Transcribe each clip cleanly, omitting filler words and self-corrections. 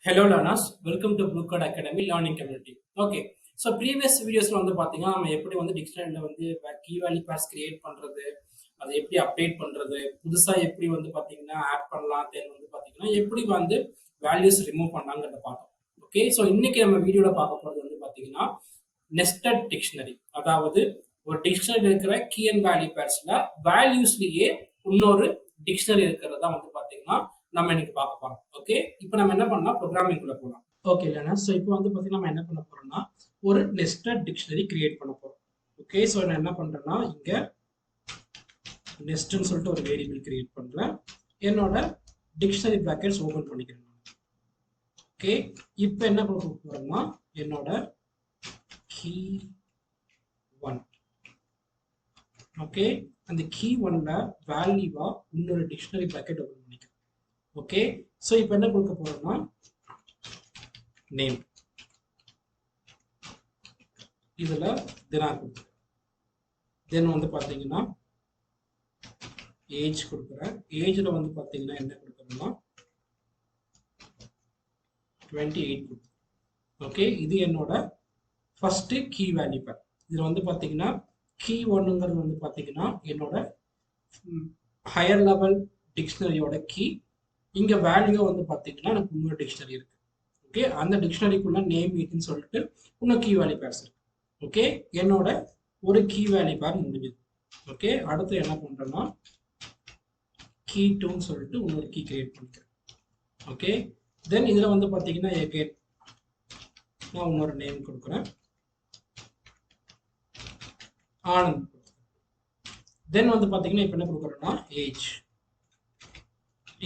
Hello learners, welcome to Bluekode Academy Learning Community. Okay, so previous videosல வந்து பாத்தீங்கன்னா நம்ம எப்படி வந்து டிக்ஷனரியில வந்து கீ வேல்யூ பேர்ஸ் கிரியேட் பண்றது, அதை எப்படி அப்டேட் பண்றது, புதுசா எப்படி வந்து பாத்தீங்கன்னா ஆட் பண்ணலாம், தென் வந்து பாத்தீங்கன்னா எப்படி வந்து வேல்யூஸ் ரிமூவ் பண்ணலாங்கிறத பார்த்தோம். ஓகே, ஸோ இன்னைக்கு நம்ம வீடியோல பார்க்க போறது வந்து பாத்தீங்கன்னா நெஸ்டட் டிக்ஷனரி, அதாவது ஒரு டிக்ஷனரி இருக்கிற கீ அண்ட் வேல்யூ பேர்ஸ்ல வேல்யூஸ்லயே இன்னொரு டிக்ஷனரி இருக்கிறதா வந்து பாத்தீங்கன்னா நம்ம இன்னைக்கு பார்க்க போறோம். ஓகே, இப்போ நம்ம என்ன பண்ணலாம், ப்ரோக்ராமிங் குள்ள போலாம். ஓகே இல்லைன்னா ஸோ இப்போ வந்து பாத்தீங்கன்னா நம்ம என்ன பண்ண போறோம்னா ஒரு நெஸ்டட் டிக்ஷனரி கிரியேட் பண்ண போறோம். ஓகே, ஸோ நான் என்ன பண்றேன்னா இங்க நெஸ்ட்னு சொல்லிட்டு ஒரு வேரியபிள் கிரியேட் பண்றேன். என்னோட டிக்ஷனரி பிராக்கெட்ஸ் ஓபன் பண்ணிக்கிறேன். ஓகே, இப்போ என்ன பண்ண போறோம்னா என்னோட கீ 1. ஓகே, அந்த கீ 1ல வேல்யூவா இன்னொரு டிக்ஷனரி பிராக்கெட் ஓபன் பண்ணிக்கிறேன். ஓகே, ஸோ இப்போ என்ன கொடுக்க போறோம்னா நேம், இதுல தினா கொடுக்குறேன். தென் வந்து பாத்தீங்கன்னா ஏஜ் கொடுக்குறேன். ஏஜ்ல வந்து பாத்தீங்கன்னா என்ன கொடுக்குறோம்னா 28 கொடுக்குறேன். ஓகே, இது என்னோட ஃபர்ஸ்ட் கீ வேல்யூ பேர். இதுல வந்து பாத்தீங்கன்னா கீ 1ங்கிறது வந்து பாத்தீங்கன்னா என்னோட ஹையர் லெவல் டிக்ஷனரியோட கீ. இங்க வேல்யூ வந்து பாத்தீங்கன்னா எனக்கு இன்னொரு டிக்ஷனரி இருக்கு. ஓகே, அந்த டிக்ஷனரிக்குள்ள நேம் இருக்குன்னு சொல்லிட்டு இன்னும் கீ வேல்யூ பேர்ஸ் இருக்கு. ஓகே, என்னோட ஒரு கீ வேல்யூ பேர் முடிஞ்சது. ஓகே, அடுத்து என்ன பண்றேன்னா கீ 2ன்னு சொல்லிட்டு இன்னொரு கீ கிரியேட் பண்ணிக்கிறேன். ஓகே, தென் இதுல வந்து பாத்தீங்கன்னா again நான் இன்னொரு நேம் கொடுக்குறேன், ஆனந்த். தென் வந்து பாத்தீங்கன்னா இப்போ என்ன கொடுக்குறேன்னா ஏஜ்.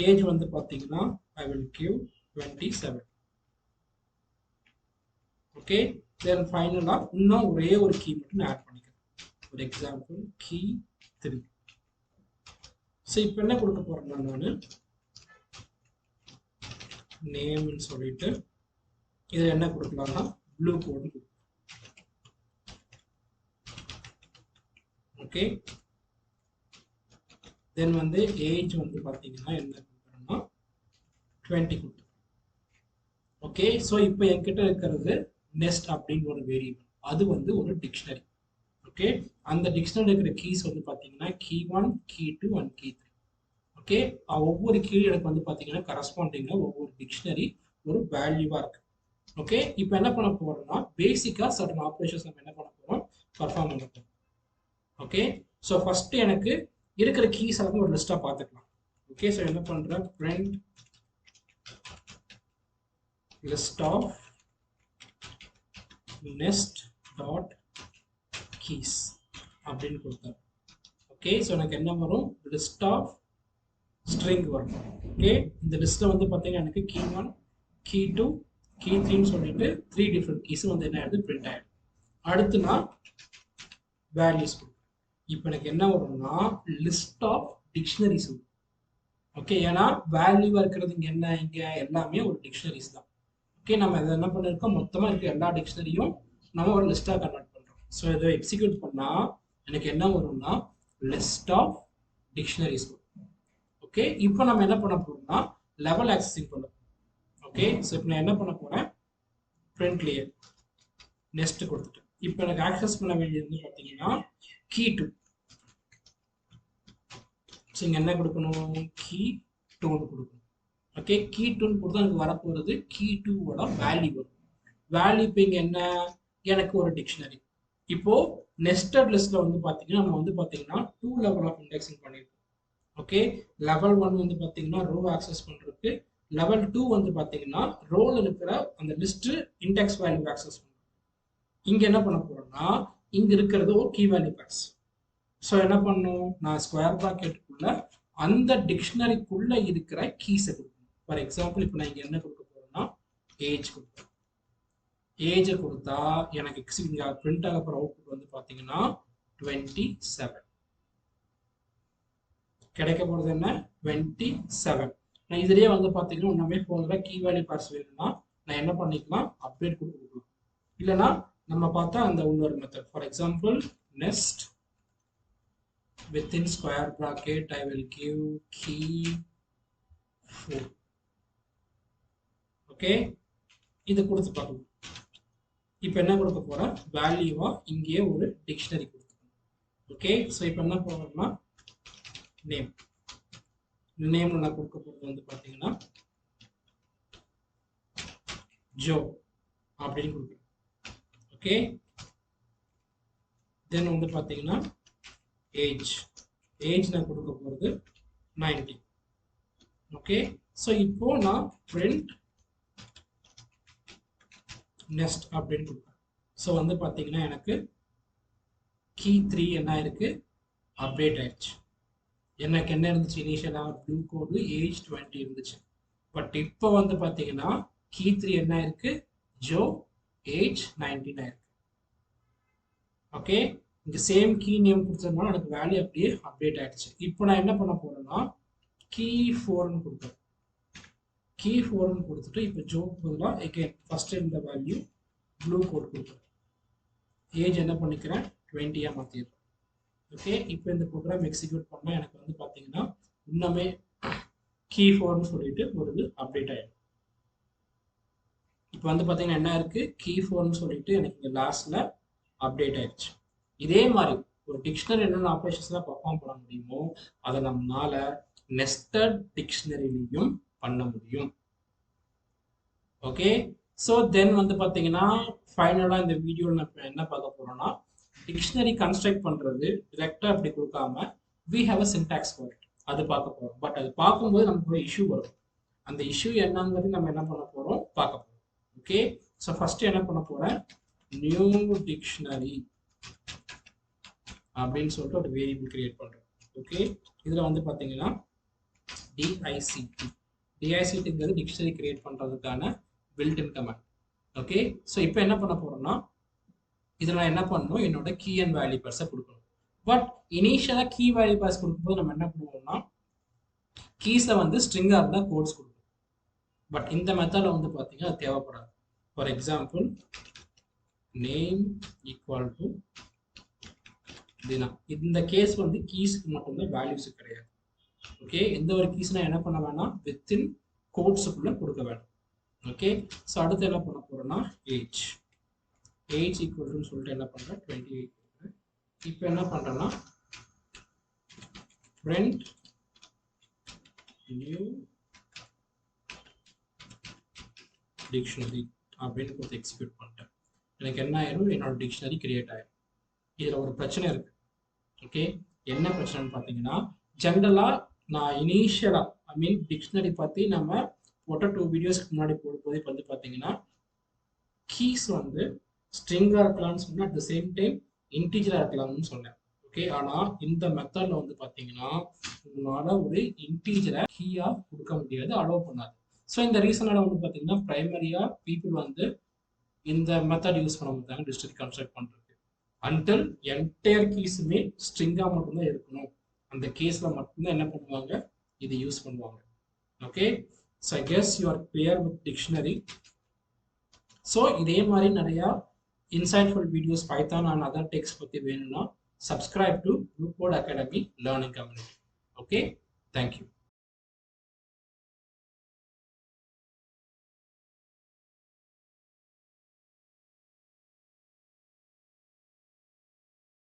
ஏஜ் வந்து பாத்தீங்கன்னா I will give 27. ஓகே, தென் ஃபைனலா இன்னும் ஒரே ஒரு கீ மட்டும் ஆட் பண்ணிக்கிறேன். ஒரு எக்ஸாம்பிள் கீ 3. ஸோ இப்போ என்ன கொடுக்க போறேன்னா நான் நேம்னு சொல்லிட்டு இது என்ன கொடுக்கலாம்னா ப்ளூ கோடு. ஓகே, தென் வந்து ஏஜ் வந்து பாத்தீங்கன்னா என்ன கொடுக்குறேன்னா 20 கொடுக்குறேன். ஓகே, ஸோ இப்போ என்கிட்ட இருக்கிறது நெஸ்ட் அப்படின்னு ஒரு வேரியபிள், அது வந்து ஒரு டிக்ஷனரி. ஓகே, அந்த டிக்ஷனரி இருக்கிற கீஸ் வந்து பாத்தீங்கன்னா key 1, key 2 and key 3. Okay, ஒவ்வொரு கீ எனக்கு வந்து பாத்தீங்கன்னா கரஸ்பாண்டிங்கா ஒவ்வொரு டிக்ஷனரி ஒரு வேல்யூவா இருக்கு. ஓகே, இப்போ என்ன பண்ண போறோம்னா பேசிக்கா சர்டன் ஆப்ரேஷன்ஸ் நம்ம என்ன பண்ண போறோம், பர்ஃபார்ம் பண்ண போறோம். ஓகே, ஸோ ஃபர்ஸ்ட் எனக்கு இருக்கிற கீஸ் எல்லாம் ஒரு லிஸ்டா பார்த்துக்கலாம். ஓகே, ஸோ என்ன பண்றேன் print list of nest dot keys அப்படின்னு கொடுத்தேன். ஓகே, ஸோ எனக்கு என்ன வரும், லிஸ்ட் ஆஃப் ஸ்ட்ரிங் வரும். ஓகே, இந்த லிஸ்ட்ல வந்து பாத்தீங்கன்னா எனக்கு கீ 1, கீ 2, கீ 3ன்னு சொல்லிட்டு 3 டிஃப்ரெண்ட் கீஸ் வந்து என்ன ஆயிடுது, பிரிண்ட் ஆயிடும். அடுத்து நான் வேல்யூஸ் கொடுப்பேன். இப்போ எனக்கு என்ன வரும்னா லிஸ்ட் ஆஃப் டிக்ஷனரிஸ் வரும். ஓகே, ஏன்னா வேல்யூவா இருக்கிறது இங்க என்ன, இங்க எல்லாமே ஒரு டிக்ஷனரிஸ் தான். ஓகே, நம்ம இதை என்ன பண்ணிருக்கோம், மொத்தமா இருக்க எல்லா டிக்ஷனரியும் நம்ம ஒரு லிஸ்டா கன்வெர்ட் பண்றோம். ஸோ இதை எக்ஸிக்யூட் பண்ணா எனக்கு என்ன வரும்னா லிஸ்ட் ஆஃப் டிக்ஷனரிஸ் வரும். ஓகே, இப்போ நம்ம என்ன பண்ண போறோம்னா லெவல் ஆக்சஸிங் பண்ண போறோம். ஓகே, ஸோ இப்போ நான் என்ன பண்ண போறேன், பிரிண்ட்லயே நெஸ்ட் கொடுத்துட்டு இப்போ எனக்கு ஆக்சஸ் பண்ண வேண்டியது வந்து பாத்தீங்கன்னா கீ 2. ஸோ இங்க என்ன கொடுக்கணும், கீ 2 கொடுக்கணும். ஓகே, கீ 2 கொடுத்தா எனக்கு வரப்போறது கீ 2வோட வேல்யூ வரும். வேல்யூ இப்போ இங்க என்ன, எனக்கு ஒரு டிக்ஷனரி. இப்போ நெஸ்டட் லிஸ்ட்ல வந்து பாத்தீங்கன்னா நம்ம வந்து பாத்தீங்கன்னா 2 லெவல் ஆஃப் இண்டெக்ஸிங் பண்ணிருக்கோம். ஓகே, லெவல் 1 வந்து பாத்தீங்கன்னா ரோ ஆக்சஸ் பண்றதுக்கு, லெவல் 2 வந்து பாத்தீங்கன்னா ரோல இருக்கிற அந்த லிஸ்ட் இண்டெக்ஸ் வேல்யூ ஆக்சஸ் பண்றோம். இங்க என்ன பண்ண போறோம்னா இங்க இருக்கிறது ஒரு கீ வேல்யூ பேர்ஸ். ஸோ என்ன பண்ணும், நான் ஸ்கொயர் பிராக்கெட்டுக்குள்ள அந்த டிக்ஷனரிக்குள்ள இருக்கிற கீஸை கொடுக்கணும். ஃபார் எக்ஸாம்பிள் இப்போ நான் இங்க என்ன கொடுக்க போறேன்னா ஏஜ் கொடுப்பேன். ஏஜ் கொடுத்தா எனக்கு இங்க பிரிண்ட் ஆக போற அவுட்புட் வந்து பாத்தீங்கன்னா 27 கிடைக்க போறது. என்ன 27. நான் இதுலயே வந்து பாத்தீங்கன்னா ஒண்ணுமே போதுல, கீ வேல்யூ பார்ஸ் வேணும்னா நான் என்ன பண்ணிக்கலாம், அப்டேட் கொடுக்கலாம். இல்லைன்னா நம்ம பார்த்தா அந்த இன்னொரு method, for example nest within square bracket I will give key 4. Okay, இது கொடுத்து பார்க்கணும். இப்போ என்ன கொடுக்க போறேன், வேல்யூவா இங்கேயே ஒரு டிக்ஷனரி கொடுத்துக்கணும். ஓகே, ஸோ இப்போ என்ன போறோம்னா நேம். நேம்ல நான் கொடுக்க போறது வந்து பாத்தீங்கன்னா ஜோ அப்படின்னு கொடுக்குறேன். ஓகே, தென் வந்து பாத்தீங்கன்னா ஏஜ். ஏஜ் நான் கொடுக்க போறது 90. ஓகே, ஸோ இப்போ நான் பிரிண்ட் நெஸ்ட் அப்படின்னு கொடுப்பேன். ஸோ வந்து பார்த்தீங்கன்னா எனக்கு கீ 3 என்ன இருக்கு, அப்டேட் ஆயிடுச்சு. எனக்கு என்ன இருந்துச்சு, இனிஷியலாக ப்ளூகோடு ஏஜ் 20 இருந்துச்சு. பட் இப்போ வந்து பார்த்தீங்கன்னா கீ 3 என்ன இருக்கு, ஜோ ஏஜ் 19 ஆயிருக்கு. ஓகே, இங்கே சேம் கீ நேம் கொடுத்ததுனால எனக்கு வேல்யூ அப்படியே அப்டேட் ஆயிடுச்சு. இப்போ நான் என்ன பண்ண போறேன்னா கீ 4ன்னு கொடுப்பேன். கீ 4ன்னு கொடுத்துட்டு இப்போ ஜோக்கு பதிலாக எகைன் ஃபர்ஸ்ட் இந்த வேல்யூ ப்ளூகோட் கொடுக்குறேன். ஏஜ் என்ன பண்ணிக்கிறேன் 20 மாற்றிடுறேன். ஓகே, இப்போ இந்த ப்ரோக்ராம் எக்ஸிக்யூட் பண்ணால் எனக்கு வந்து பார்த்தீங்கன்னா இன்னுமே கீ 4ன்னு சொல்லிட்டு ஒரு இது அப்டேட் ஆகிடும். இப்போ வந்து பார்த்தீங்கன்னா என்ன இருக்கு, கீ 4ன்னு சொல்லிட்டு எனக்கு இங்கே லாஸ்ட்ல அப்டேட் ஆயிடுச்சு. இதே மாதிரி ஒரு டிக்ஷனரி என்னென்ன ஆப்ரேஷன்ஸ்லாம் பர்ஃபார்ம் பண்ண முடியுமோ அதை நம்மளால நெஸ்டட் டிக்ஷனரிலையும் பண்ண முடியும். ஓகே, ஸோ தென் வந்து பார்த்தீங்கன்னா ஃபைனலாக இந்த வீடியோவில் நம்ம என்ன பார்க்க போறோம்னா டிக்ஷனரி கன்ஸ்ட்ரக்ட் பண்ணுறது டிரெக்டாக அப்படி கொடுக்காம we have a syntax for it, அது பார்க்க போகிறோம். பட் அது பார்க்கும்போது நமக்கு ஒரு இஷ்யூ வரும். அந்த இஷ்யூ என்னங்கிறது நம்ம என்ன பண்ண போகிறோம் பார்க்க போகிறோம். ஓகே, ஸோ ஃபர்ஸ்ட் என்ன பண்ண போகிறேன், நியூ டிக்ஷனரி அப்படின்னு சொல்லிட்டு ஒரு வேரியபிள் கிரியேட் பண்ணுறோம். ஓகே, இதில் வந்து பார்த்தீங்கன்னா டிஐசிடிங்கிறது டிக்ஷனரி கிரியேட் பண்ணுறதுக்கான பில்ட்-இன் கமாண்ட். ஓகே, ஸோ இப்போ என்ன பண்ண போகிறோம்னா இதில் நான் என்ன பண்ணணும், என்னோட கீ அண்ட் வேல்யூ பேர்ஸை கொடுக்கணும். பட் இனிஷியலாக கீ வேல்யூ பேர்ஸ் கொடுக்கும்போது நம்ம என்ன பண்ணுவோம்னா கீஸை வந்து ஸ்ட்ரிங்காக இருந்தால் கோட்ஸ் கொடுக்கணும். பட் இந்த மெத்தடில் வந்து பார்த்தீங்கன்னா அது தேவைப்படாது. For example name equal to Dina, இந்த கேஸ் வந்து கீஸ்க்கு மட்டும்தான், வேல்யூஸுக்கு கிடையாது. ஓகே, எந்த ஒரு கீஸ் நான் என்ன பண்ண வேணாம் வித்தின் கோட்ஸுக்குள்ள கொடுக்க வேணும். ஓகே, ஸோ அடுத்து என்ன பண்ண போறோம்னா ஏஜ். ஏஜ் ஈக்குவல்னு சொல்லிட்டு என்ன பண்றேன் 28. இப்போ என்ன பண்றேன்னா print new dictionary அப்படின்னு கொடுத்து எக்ஸிக்யூட் பண்ணிட்டேன். எனக்கு என்ன ஆயிரும், என்னோட டிக்ஷனரி கிரியேட் ஆயிரும். இதில் ஒரு பிரச்சனை இருக்கு. ஓகே, என்ன பிரச்சனைன்னு பார்த்தீங்கன்னா ஜென்ரலா நான் இனிஷியலா டிக்ஷனரி பத்தி நம்ம போட்ட 2 வீடியோஸ்க்கு முன்னாடி போடும்போது இப்போ வந்து பார்த்தீங்கன்னா கீஸ் வந்து ஸ்ட்ரிங்கா இருக்கலாம்னு சொன்னேன், அட் த சேம் டைம் இன்டிஜரா இருக்கலாம்னு சொன்னேன். ஓகே, ஆனா இந்த மெத்தட்ல வந்து பார்த்தீங்கன்னா உங்களால ஒரு இன்டிஜரை கீயா கொடுக்க முடியாது, அலோவ் பண்ணாது. ஸோ இந்த ரீசனால வந்து பார்த்தீங்கன்னா பிரைமரியா பீப்புள் வந்து இந்த மெத்தட் யூஸ் பண்ண மாட்டாங்க டிக்ஷனரி கன்ஸ்ட்ரக்ட் பண்றது. அன்டில் என்டையர் கீஸுமே ஸ்ட்ரிங்கா மட்டும்தான் இருக்கணும், அந்த கேஸ்ல மட்டும்தான் என்ன பண்ணுவாங்க இது யூஸ் பண்ணுவாங்க. Okay, so I guess you are clear with dictionary. So இதே மாதிரி நிறைய insightful videos Python and other text பற்றி வேணும்னா subscribe to Bluekode Academy Learning Community. Okay, thank you.